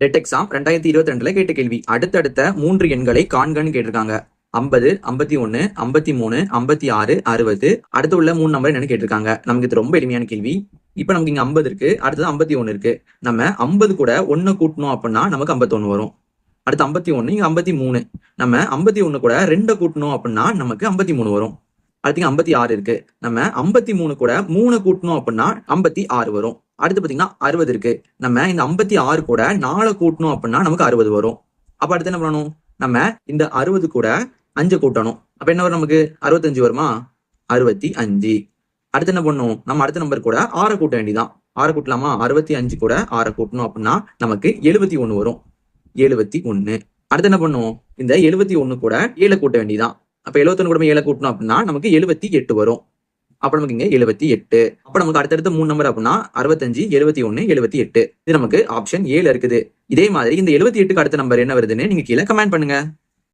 TET exam 2022 கேட்ட கேள்வி. அடுத்தடுத்த 3 எண்களை காண்கன்னு கேட்டிருக்காங்க. 50, 51, 53, 56, 60. அடுத்து உள்ள 3 நம்பர் என்னன்னு கேட்டிருக்காங்க. நமக்கு இது ரொம்ப எளிமையான கேள்வி. இப்ப நமக்கு இங்க 50 இருக்கு, அடுத்தது 51 இருக்கு. நம்ம 50 கூட 1 கூட்டணும் அப்படின்னா நமக்கு 51 வரும். அடுத்து 51, இங்க 53. நம்ம 51 கூட 2 கூட்டணும் அப்படின்னா நமக்கு 53 வரும். அடுத்து 56 இருக்கு. நம்ம 53 கூட 3 கூட்டணும் அப்படின்னா 56 வரும். அடுத்து பாத்தீங்கன்னா 60 இருக்கு. நம்ம இந்த 56 கூட 4 கூட்டணும் அப்படின்னா நமக்கு 60 வரும். அப்ப அடுத்து என்ன பண்ணணும்? நம்ம இந்த 60 கூட 5 கூட்டணும். அப்ப என்ன வரும்? நமக்கு 65 வருமா? 65. அடுத்து என்ன பண்ணும்? நம்ம அடுத்த நம்பர் கூட 6 கூட்ட வேண்டியதான். 6 கூட்டலாமா? 65 கூட 6 கூட்டணும் அப்படின்னா நமக்கு 71 வரும். 71. அடுத்து என்ன பண்ணும்? இந்த 71 கூட 7 கூட்ட வேண்டியதான். அப்ப 71 கூட 7 கூட்டணும் அப்படின்னா நமக்கு 78 வரும். அப்ப நமக்கு இங்க 78. அப்ப நமக்கு அடுத்தடுத்த 3 நம்பர் அப்படின்னா 65, 71, 78. இது நமக்கு ஆப்ஷன் 7 இருக்குது. இதே மாதிரி இந்த 78க்கு அடுத்த நம்பர் என்ன வருதுன்னு நீங்க கீழே கமெண்ட் பண்ணுங்க.